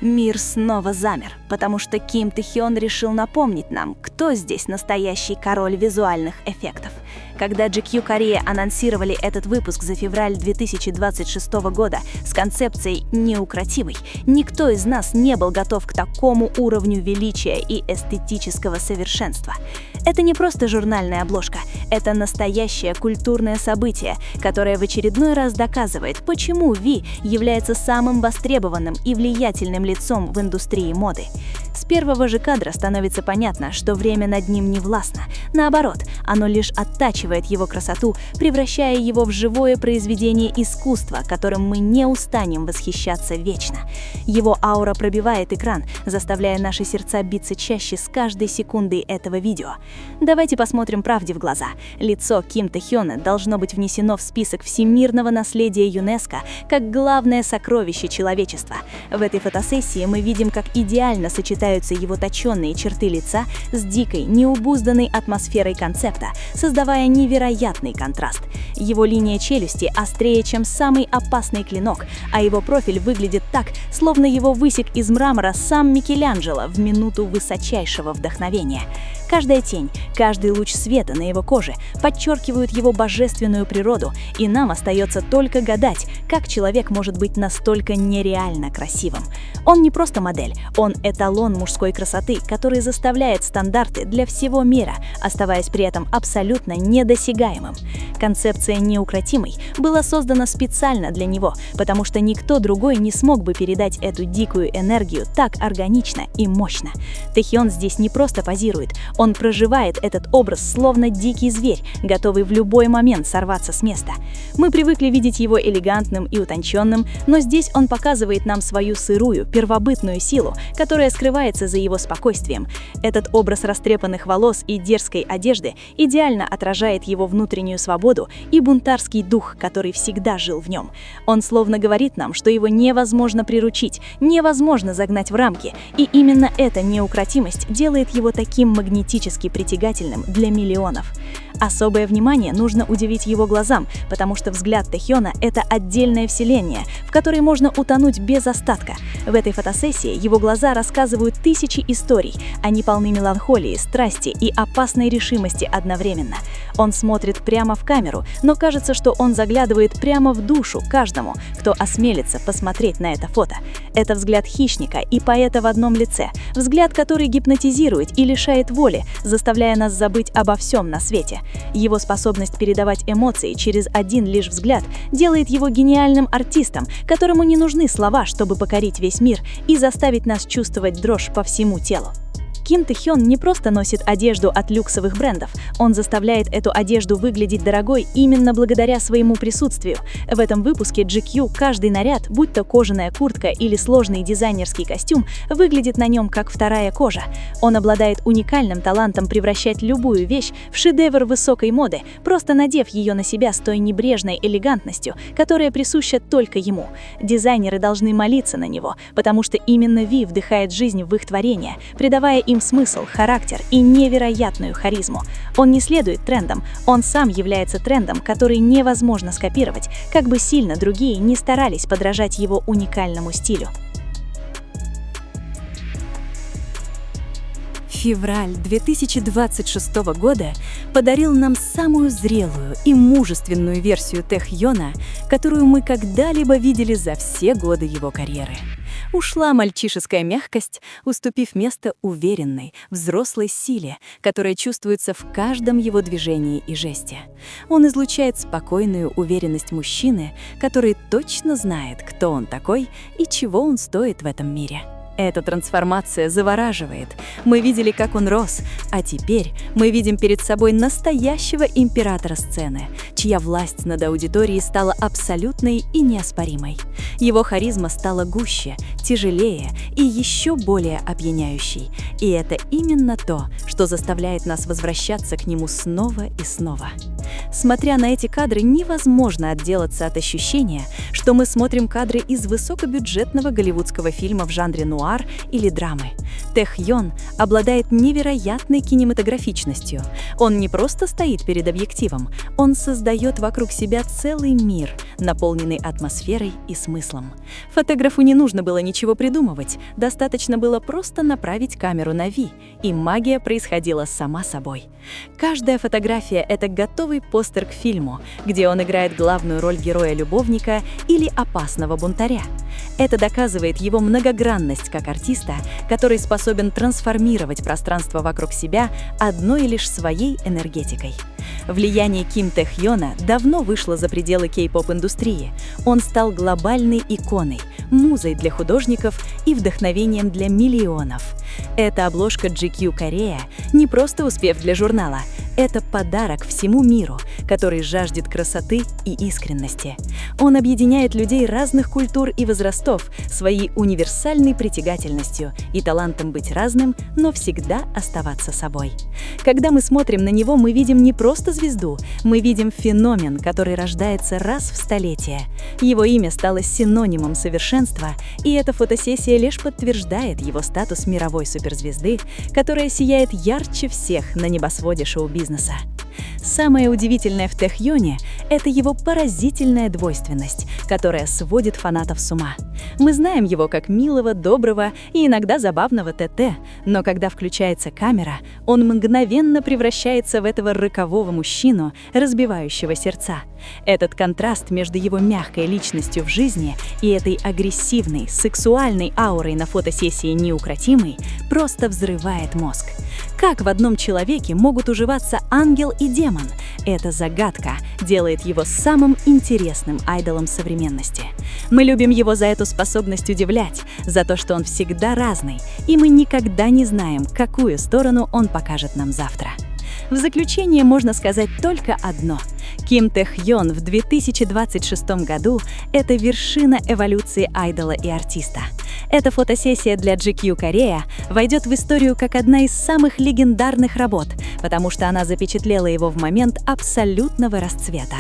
Мир снова замер, потому что Ким Тэ Хён решил напомнить нам, кто здесь настоящий король визуальных эффектов. Когда GQ Корея анонсировали этот выпуск за февраль 2026 года с концепцией «неукротимый», никто из нас не был готов к такому уровню величия и эстетического совершенства. Это не просто журнальная обложка, это настоящее культурное событие, которое в очередной раз доказывает, почему Ви является самым востребованным и влиятельным лицом в индустрии моды. С первого же кадра становится понятно, что время над ним не властно. Наоборот, оно лишь оттачивает его красоту, превращая его в живое произведение искусства, которым мы не устанем восхищаться вечно. Его аура пробивает экран, заставляя наши сердца биться чаще с каждой секундой этого видео. Давайте посмотрим правде в глаза. Лицо Ким Тэ Хёна должно быть внесено в список всемирного наследия ЮНЕСКО как главное сокровище человечества. В этой фотосессии мы видим, как идеально сочетаются его точенные черты лица с дикой, необузданной атмосферой концепта, создавая невероятный контраст. Его линия челюсти острее, чем самый опасный клинок, а его профиль выглядит так, словно его высек из мрамора сам Микеланджело в минуту высочайшего вдохновения. Каждая тень, каждый луч света на его коже подчеркивают его божественную природу, и нам остается только гадать, как человек может быть настолько нереально красивым. Он не просто модель, он эталон мужской красоты, который заставляет стандарты для всего мира, оставаясь при этом абсолютно недосягаемым. Концепция «неукротимый» была создана специально для него, потому что никто другой не смог бы передать эту дикую энергию так органично и мощно. Тэ Хён здесь не просто позирует, он проживает этот образ словно дикий зверь, готовый в любой момент сорваться с места. Мы привыкли видеть его элегантным и утонченным, но здесь он показывает нам свою сырую, первобытную силу, которая скрывается за его спокойствием. Этот образ растрепанных волос и дерзкой одежды идеально отражает его внутреннюю свободу и бунтарский дух, который всегда жил в нем. Он словно говорит нам, что его невозможно приручить, невозможно загнать в рамки, и именно эта неукротимость делает его таким магнетически притягательным для миллионов. Особое внимание нужно уделить его глазам, потому что взгляд Тэ Хёна — это отдельное вселенная, в которой можно утонуть без остатка. В этой фотосессии его глаза рассказывают тысячи историй, они полны меланхолии, страсти и опасной решимости одновременно. Он смотрит прямо в камеру, но кажется, что он заглядывает прямо в душу каждому, кто осмелится посмотреть на это фото. Это взгляд хищника и поэта в одном лице, взгляд, который гипнотизирует и лишает воли, заставляя нас забыть обо всем на свете. Его способность передавать эмоции через один лишь взгляд делает его гениальным артистом, которому не нужны слова, чтобы покорить весь мир и заставить нас чувствовать дрожь по всему телу. Ким Тэ Хён не просто носит одежду от люксовых брендов, он заставляет эту одежду выглядеть дорогой именно благодаря своему присутствию. В этом выпуске GQ каждый наряд, будь то кожаная куртка или сложный дизайнерский костюм, выглядит на нем как вторая кожа. Он обладает уникальным талантом превращать любую вещь в шедевр высокой моды, просто надев ее на себя с той небрежной элегантностью, которая присуща только ему. Дизайнеры должны молиться на него, потому что именно Ви вдыхает жизнь в их творение, придавая им смысл, характер и невероятную харизму. Он не следует трендам, он сам является трендом, который невозможно скопировать, как бы сильно другие не старались подражать его уникальному стилю. Февраль 2026 года подарил нам самую зрелую и мужественную версию Тэ Хёна, которую мы когда-либо видели за все годы его карьеры. Ушла мальчишеская мягкость, уступив место уверенной, взрослой силе, которая чувствуется в каждом его движении и жесте. Он излучает спокойную уверенность мужчины, который точно знает, кто он такой и чего он стоит в этом мире. Эта трансформация завораживает. Мы видели, как он рос, а теперь мы видим перед собой настоящего императора сцены, чья власть над аудиторией стала абсолютной и неоспоримой. Его харизма стала гуще, тяжелее и еще более опьяняющей. И это именно то, что заставляет нас возвращаться к нему снова и снова. Смотря на эти кадры, невозможно отделаться от ощущения, что мы смотрим кадры из высокобюджетного голливудского фильма в жанре нуар или драмы. Тэхён обладает невероятной кинематографичностью. Он не просто стоит перед объективом, он создает вокруг себя целый мир, наполненный атмосферой и смыслом. Фотографу не нужно было ничего придумывать, достаточно было просто направить камеру на Ви, и магия происходила сама собой. Каждая фотография — это готовый постер к фильму, где он играет главную роль героя-любовника или опасного бунтаря. Это доказывает его многогранность как артиста, который способен трансформировать пространство вокруг себя одной лишь своей энергетикой. Влияние Ким Тэхёна давно вышло за пределы кей-поп-индустрии. Он стал глобальной иконой, музой для художников и вдохновением для миллионов. Эта обложка GQ Korea не просто успех для журнала, это подарок всему миру, который жаждет красоты и искренности. Он объединяет людей разных культур и возрастов своей универсальной притягательностью и талантом быть разным, но всегда оставаться собой. Когда мы смотрим на него, мы видим не просто звезду, мы видим феномен, который рождается раз в столетие. Его имя стало синонимом совершенства, и эта фотосессия лишь подтверждает его статус мировой суперзвезды, которая сияет ярче всех на небосводе шоу-бизнеса. Самое удивительное в Тэхёне — это его поразительная двойственность, которая сводит фанатов с ума. Мы знаем его как милого, доброго и иногда забавного ТТ, но когда включается камера, он мгновенно превращается в этого рокового мужчину, разбивающего сердца. Этот контраст между его мягкой личностью в жизни и этой агрессивной, сексуальной аурой на фотосессии неукротимой просто взрывает мозг. Как в одном человеке могут уживаться ангел и демон? Эта загадка делает его самым интересным айдолом современности. Мы любим его за эту способность удивлять, за то, что он всегда разный, и мы никогда не знаем, какую сторону он покажет нам завтра. В заключение можно сказать только одно. Ким Тэхён в 2026 году — это вершина эволюции айдола и артиста. Эта фотосессия для GQ Korea войдет в историю как одна из самых легендарных работ, потому что она запечатлела его в момент абсолютного расцвета.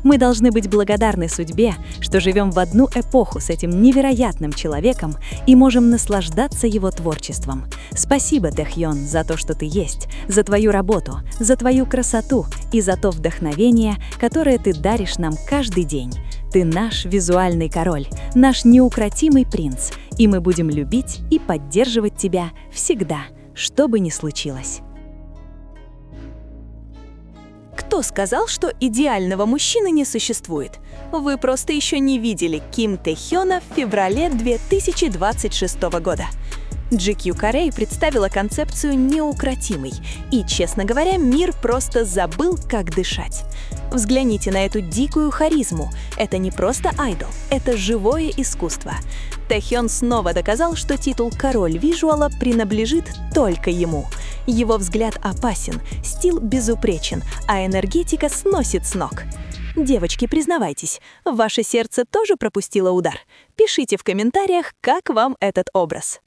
Мы должны быть благодарны судьбе, что живем в одну эпоху с этим невероятным человеком и можем наслаждаться его творчеством. Спасибо, Тэхён, за то, что ты есть, за твою работу, за твою красоту и за то вдохновение, которое ты даришь нам каждый день. Ты наш визуальный король, наш неукротимый принц, и мы будем любить и поддерживать тебя всегда, что бы ни случилось. Кто сказал, что идеального мужчины не существует? Вы просто еще не видели Ким Тэхёна в феврале 2026 года. GQ Korea представила концепцию «неукротимый», и, честно говоря, мир просто забыл, как дышать. Взгляните на эту дикую харизму. Это не просто айдол, это живое искусство. Тэхён снова доказал, что титул «Король визуала» принадлежит только ему. Его взгляд опасен, стиль безупречен, а энергетика сносит с ног. Девочки, признавайтесь, ваше сердце тоже пропустило удар? Пишите в комментариях, как вам этот образ.